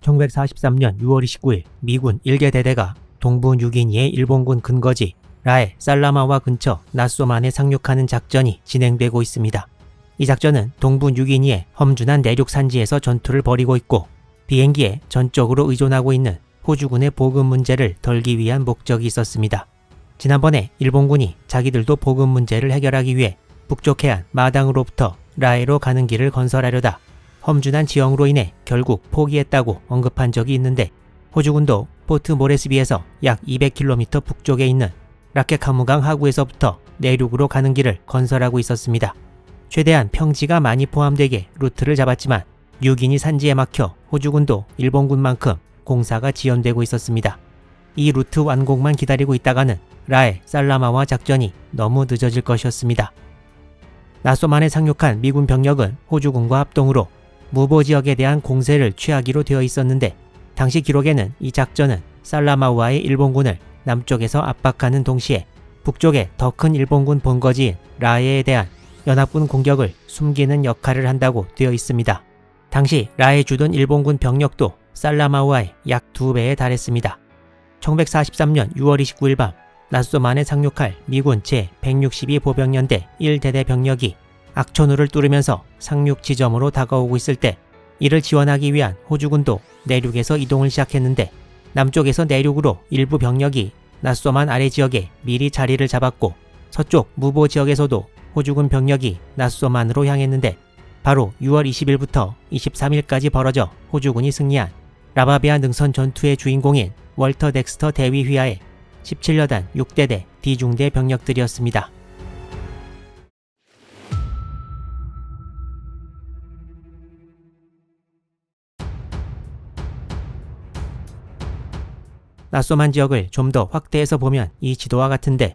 1943년 6월 29일 미군 1개 대대가 동부 뉴기니의 일본군 근거지 라에 살라마와 근처 나쏘만에 상륙하는 작전이 진행되고 있습니다. 이 작전은 동부 뉴기니의 험준한 내륙 산지에서 전투를 벌이고 있고 비행기에 전적으로 의존하고 있는 호주군의 보급 문제를 덜기 위한 목적이 있었습니다. 지난번에 일본군이 자기들도 보급 문제를 해결하기 위해 북쪽 해안 마당으로부터 라에로 가는 길을 건설하려다 험준한 지형으로 인해 결국 포기했다고 언급한 적이 있는데 호주군도 포트 모레스비에서 약 200km 북쪽에 있는 라케카무강 하구에서부터 내륙으로 가는 길을 건설하고 있었습니다. 최대한 평지가 많이 포함되게 루트를 잡았지만 뉴기니 산지에 막혀 호주군도 일본군만큼 공사가 지연되고 있었습니다. 이 루트 완공만 기다리고 있다가는 라에 살라마와 작전이 너무 늦어질 것이었습니다. 나쏘만에 상륙한 미군 병력은 호주군과 합동으로 무보 지역에 대한 공세를 취하기로 되어 있었는데 당시 기록에는 이 작전은 살라마와의 일본군을 남쪽에서 압박하는 동시에 북쪽에 더 큰 일본군 본거지인 라에에 대한 연합군 공격을 숨기는 역할을 한다고 되어 있습니다. 당시 라에 주둔 일본군 병력도 살라마와의 약 2배에 달했습니다. 1943년 6월 29일 밤 나쏘만에 상륙할 미군 제162 보병연대 1대대 병력이 악천후를 뚫으면서 상륙 지점으로 다가오고 있을 때 이를 지원하기 위한 호주군도 내륙에서 이동을 시작했는데 남쪽에서 내륙으로 일부 병력이 나쏘만 아래 지역에 미리 자리를 잡았고 서쪽 무보 지역에서도 호주군 병력이 나쏘만으로 향했는데 바로 6월 20일부터 23일까지 벌어져 호주군이 승리한 라바비아 능선 전투의 주인공인 월터 덱스터 대위 휘하의 17여단 6대대 D중대 병력들이었습니다. 나쏘만 지역을 좀 더 확대해서 보면 이 지도와 같은데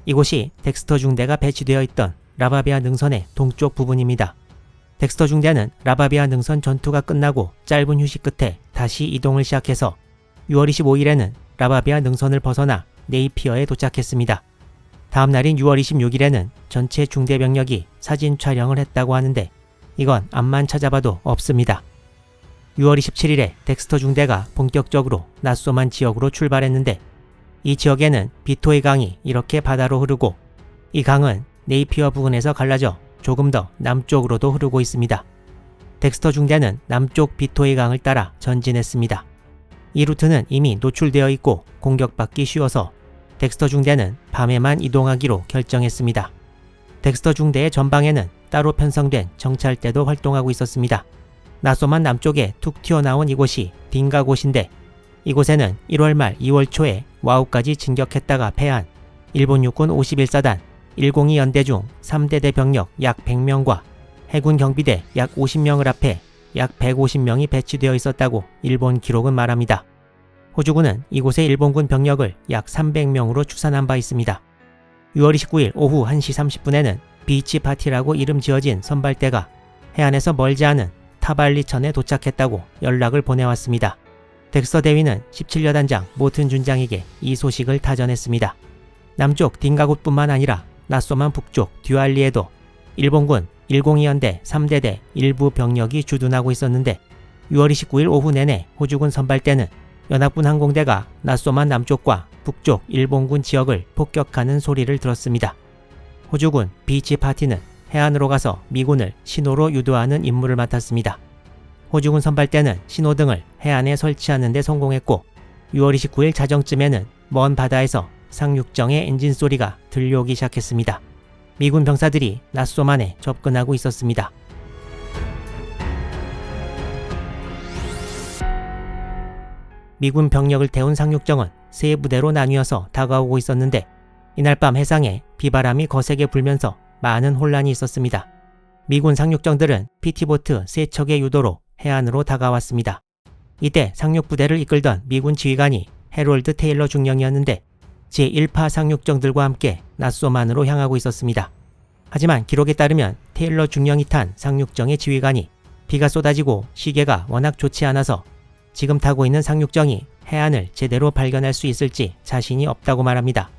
이곳이 덱스터 중대가 배치되어 있던 라바비아 능선의 동쪽 부분입니다. 덱스터 중대는 라바비아 능선 전투가 끝나고 짧은 휴식 끝에 다시 이동을 시작해서 6월 25일에는 라바비아 능선을 벗어나 네이피어에 도착했습니다. 다음 날인 6월 26일에는 전체 중대 병력이 사진 촬영을 했다고 하는데 이건 앞만 찾아봐도 없습니다. 6월 27일에 덱스터 중대가 본격적으로 나쏘만 지역으로 출발했는데 이 지역에는 비토이 강이 이렇게 바다로 흐르고 이 강은 네이피어 부근에서 갈라져 조금 더 남쪽으로도 흐르고 있습니다. 덱스터 중대는 남쪽 비토이 강을 따라 전진했습니다. 이 루트는 이미 노출되어 있고 공격받기 쉬워서 덱스터 중대는 밤에만 이동하기로 결정했습니다. 덱스터 중대의 전방에는 따로 편성된 정찰대도 활동하고 있었습니다. 나쏘만 남쪽에 툭 튀어나온 이곳이 딩가곳인데 이곳에는 1월 말 2월 초에 와우까지 진격했다가 패한 일본 육군 51사단 102 연대 중 3대대 병력 약 100명과 해군 경비대 약 50명을 합해 약 150명이 배치되어 있었다고 일본 기록은 말합니다. 호주군은 이곳의 일본군 병력을 약 300명으로 추산한 바 있습니다. 6월 29일 오후 1시 30분에는 비치 파티라고 이름 지어진 선발대가 해안에서 멀지 않은 타발리천에 도착했다고 연락을 보내왔습니다. 덱스터 대위는 17여단장 모튼 준장에게 이 소식을 다 전했습니다. 남쪽 딩가곳뿐만 아니라 나쏘만 북쪽 듀알리에도 일본군 102연대 3대대 일부 병력이 주둔하고 있었는데 6월 29일 오후 내내 호주군 선발대는 연합군 항공대가 나쏘만 남쪽과 북쪽 일본군 지역을 폭격하는 소리를 들었습니다. 호주군 비치 파티는 해안으로 가서 미군을 신호로 유도하는 임무를 맡았습니다. 호주군 선발대는 신호등을 해안에 설치하는 데 성공했고 6월 29일 자정쯤에는 먼 바다에서 상륙정의 엔진 소리가 들려오기 시작했습니다. 미군 병사들이 나쏘만에 접근하고 있었습니다. 미군 병력을 태운 상륙정은 세 부대로 나뉘어서 다가오고 있었는데 이날 밤 해상에 비바람이 거세게 불면서 많은 혼란이 있었습니다. 미군 상륙정들은 피티보트 3척의 유도로 해안으로 다가왔습니다. 이때 상륙부대를 이끌던 미군 지휘관이 해롤드 테일러 중령이었는데 제1파 상륙정들과 함께 나쏘만으로 향하고 있었습니다. 하지만 기록에 따르면 테일러 중령이 탄 상륙정의 지휘관이 비가 쏟아지고 시계가 워낙 좋지 않아서 지금 타고 있는 상륙정이 해안을 제대로 발견할 수 있을지 자신이 없다고 말합니다.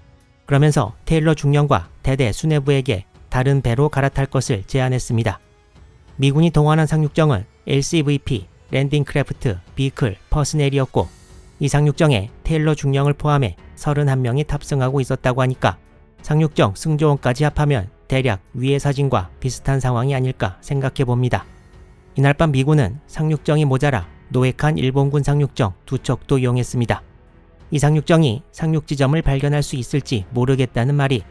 그러면서 테일러 중령과 대대 수뇌부에게 다른 배로 갈아탈 것을 제안했습니다. 미군이 동원한 상륙정은 LCVP 랜딩 크래프트, 비클, 퍼스넬이었고 이 상륙정에 테일러 중령을 포함해 31명이 탑승하고 있었다고 하니까 상륙정 승조원까지 합하면 대략 위의 사진과 비슷한 상황이 아닐까 생각해봅니다. 이날 밤 미군은 상륙정이 모자라 노획한 일본군 상륙정 2척도 이용했습니다. 이 상륙정이 상륙 지점을 발견할 수 있을지 모르겠다는 말이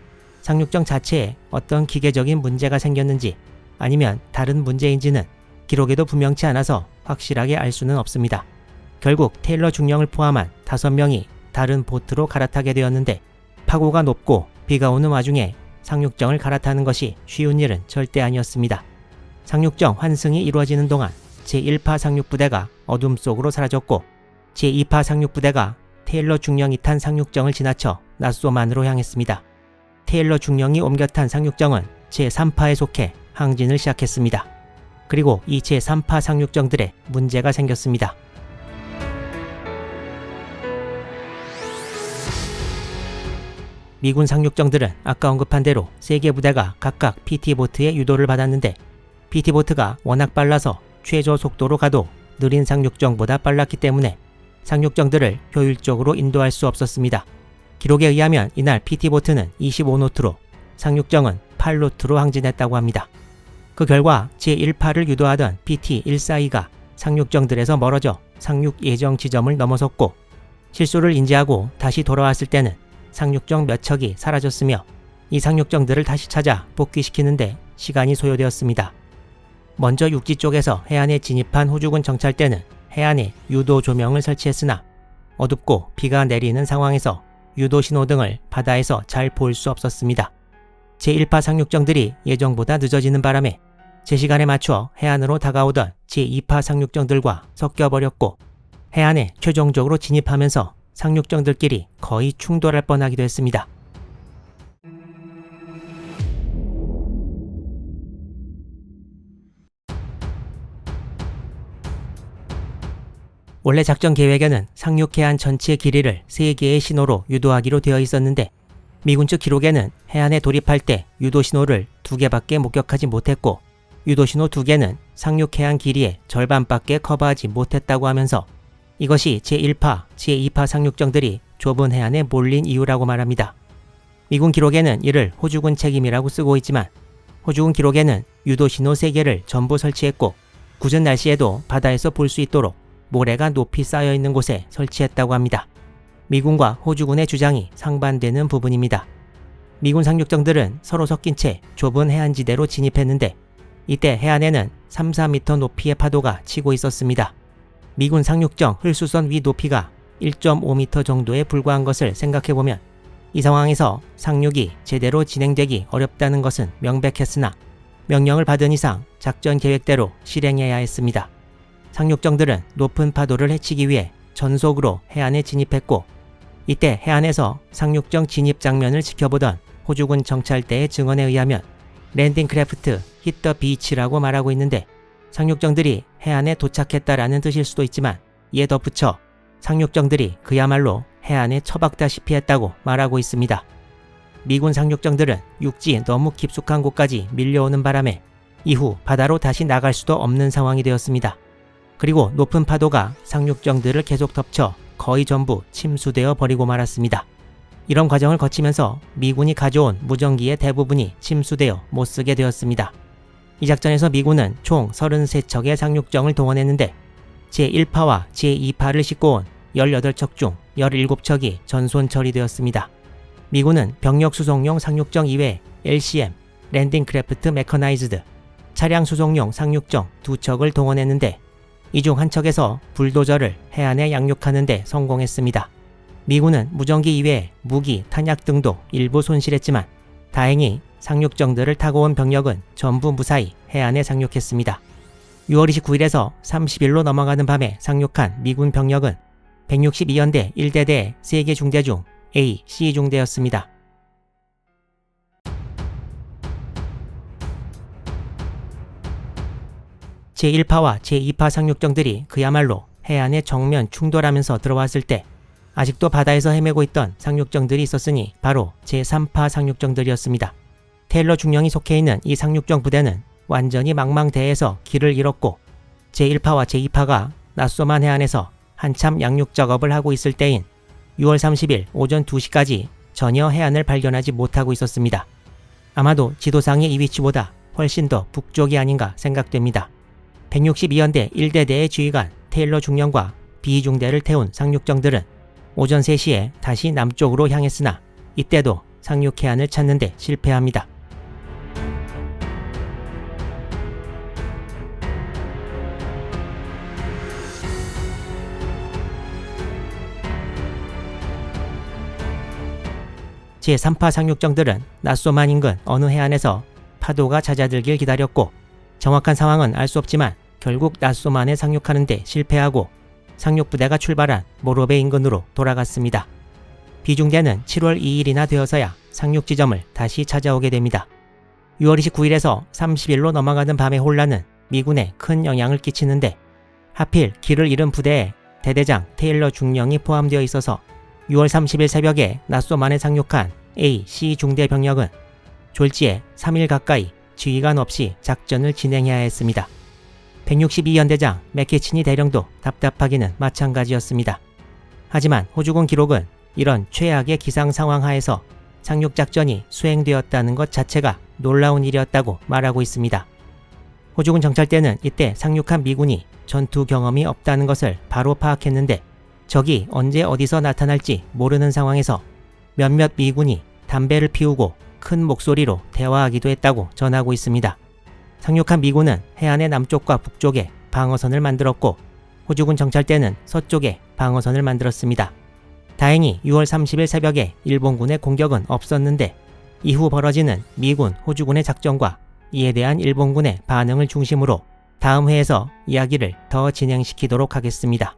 상륙정 자체에 어떤 기계적인 문제가 생겼는지 아니면 다른 문제인지는 기록에도 분명치 않아서 확실하게 알 수는 없습니다. 결국 테일러 중령을 포함한 5명이 다른 보트로 갈아타게 되었는데 파고가 높고 비가 오는 와중에 상륙정을 갈아타는 것이 쉬운 일은 절대 아니었습니다. 상륙정 환승이 이루어지는 동안 제1파 상륙부대가 어둠 속으로 사라졌고 제2파 상륙부대가 테일러 중령이 탄 상륙정을 지나쳐 낫소만으로 향했습니다. 테일러 중령이 옮겨 탄 상륙정은 제3파에 속해 항진을 시작했습니다. 그리고 이 제3파 상륙정들에 문제가 생겼습니다. 미군 상륙정들은 아까 언급한 대로 3개 부대가 각각 PT보트의 유도를 받았는데 PT보트가 워낙 빨라서 최저 속도로 가도 느린 상륙정보다 빨랐기 때문에 상륙정들을 효율적으로 인도할 수 없었습니다. 기록에 의하면 이날 PT보트는 25노트로 상륙정은 8노트로 항진했다고 합니다. 그 결과 제1파를 유도하던 PT-142가 상륙정들에서 멀어져 상륙 예정 지점을 넘어섰고 실수를 인지하고 다시 돌아왔을 때는 상륙정 몇 척이 사라졌으며 이 상륙정들을 다시 찾아 복귀시키는데 시간이 소요되었습니다. 먼저 육지 쪽에서 해안에 진입한 호주군 정찰대는 해안에 유도 조명을 설치했으나 어둡고 비가 내리는 상황에서 유도 신호등을 바다에서 잘 볼 수 없었습니다. 제1파 상륙정들이 예정보다 늦어지는 바람에 제 시간에 맞춰 해안으로 다가오던 제2파 상륙정들과 섞여버렸고 해안에 최종적으로 진입하면서 상륙정들끼리 거의 충돌할 뻔하기도 했습니다. 원래 작전 계획에는 상륙해안 전체 길이를 3개의 신호로 유도하기로 되어 있었는데 미군 측 기록에는 해안에 돌입할 때 유도 신호를 2개밖에 목격하지 못했고 유도 신호 2개는 상륙해안 길이의 절반밖에 커버하지 못했다고 하면서 이것이 제1파, 제2파 상륙정들이 좁은 해안에 몰린 이유라고 말합니다. 미군 기록에는 이를 호주군 책임이라고 쓰고 있지만 호주군 기록에는 유도 신호 3개를 전부 설치했고 궂은 날씨에도 바다에서 볼 수 있도록 모래가 높이 쌓여 있는 곳에 설치했다고 합니다. 미군과 호주군의 주장이 상반되는 부분입니다. 미군 상륙정들은 서로 섞인 채 좁은 해안지대로 진입했는데 이때 해안에는 3-4m 높이의 파도가 치고 있었습니다. 미군 상륙정 흘수선 위 높이가 1.5m 정도에 불과한 것을 생각해보면 이 상황에서 상륙이 제대로 진행되기 어렵다는 것은 명백했으나 명령을 받은 이상 작전 계획대로 실행해야 했습니다. 상륙정들은 높은 파도를 헤치기 위해 전속으로 해안에 진입했고 이때 해안에서 상륙정 진입 장면을 지켜보던 호주군 정찰대의 증언에 의하면 랜딩 크래프트 hit the beach라고 말하고 있는데 상륙정들이 해안에 도착했다라는 뜻일 수도 있지만 이에 덧붙여 상륙정들이 그야말로 해안에 처박다시피 했다고 말하고 있습니다. 미군 상륙정들은 육지 너무 깊숙한 곳까지 밀려오는 바람에 이후 바다로 다시 나갈 수도 없는 상황이 되었습니다. 그리고 높은 파도가 상륙정들을 계속 덮쳐 거의 전부 침수되어 버리고 말았습니다. 이런 과정을 거치면서 미군이 가져온 무전기의 대부분이 침수되어 못쓰게 되었습니다. 이 작전에서 미군은 총 33척의 상륙정을 동원했는데 제1파와 제2파를 싣고 온 18척 중 17척이 전손 처리되었습니다. 미군은 병력 수송용 상륙정 이외에 LCM, 랜딩 크래프트 메커나이즈드, 차량 수송용 상륙정 2척을 동원했는데 이 중 한 척에서 불도저를 해안에 양육하는 데 성공했습니다. 미군은 무전기 이외에 무기, 탄약 등도 일부 손실했지만 다행히 상륙정들을 타고 온 병력은 전부 무사히 해안에 상륙했습니다. 6월 29일에서 30일로 넘어가는 밤에 상륙한 미군 병력은 162연대 1대대의 3개 중대 중 A, C 중대였습니다. 제1파와 제2파 상륙정들이 그야말로 해안에 정면 충돌하면서 들어왔을 때 아직도 바다에서 헤매고 있던 상륙정들이 있었으니 바로 제3파 상륙정들이었습니다. 테일러 중령이 속해 있는 이 상륙정 부대는 완전히 망망대해에서 길을 잃었고 제1파와 제2파가 나쏘만 해안에서 한참 양육 작업을 하고 있을 때인 6월 30일 오전 2시까지 전혀 해안을 발견하지 못하고 있었습니다. 아마도 지도상의 이 위치보다 훨씬 더 북쪽이 아닌가 생각됩니다. 162연대 1대대의 지휘관 테일러 중령과 B 중대를 태운 상륙정들은 오전 3시에 다시 남쪽으로 향했으나 이때도 상륙 해안을 찾는 데 실패합니다. 제3파 상륙정들은 나쏘만 인근 어느 해안에서 파도가 잦아들길 기다렸고 정확한 상황은 알 수 없지만 결국 나쏘만에 상륙하는 데 실패하고 상륙부대가 출발한 모로베 인근으로 돌아갔습니다. B중대는 7월 2일이나 되어서야 상륙 지점을 다시 찾아오게 됩니다. 6월 29일에서 30일로 넘어가는 밤의 혼란은 미군에 큰 영향을 끼치는데 하필 길을 잃은 부대에 대대장 테일러 중령이 포함되어 있어서 6월 30일 새벽에 나쏘만에 상륙한 A, C 중대 병력은 졸지에 3일 가까이 지휘관 없이 작전을 진행해야 했습니다. 162연대장 맥케치니 대령도 답답하기는 마찬가지였습니다. 하지만 호주군 기록은 이런 최악의 기상 상황 하에서 상륙작전이 수행되었다는 것 자체가 놀라운 일이었다고 말하고 있습니다. 호주군 정찰대는 이때 상륙한 미군이 전투 경험이 없다는 것을 바로 파악했는데 적이 언제 어디서 나타날지 모르는 상황에서 몇몇 미군이 담배를 피우고 큰 목소리로 대화하기도 했다고 전하고 있습니다. 상륙한 미군은 해안의 남쪽과 북쪽에 방어선을 만들었고 호주군 정찰대는 서쪽에 방어선을 만들었습니다. 다행히 6월 30일 새벽에 일본군의 공격은 없었는데 이후 벌어지는 미군, 호주군의 작전과 이에 대한 일본군의 반응을 중심으로 다음 회에서 이야기를 더 진행시키도록 하겠습니다.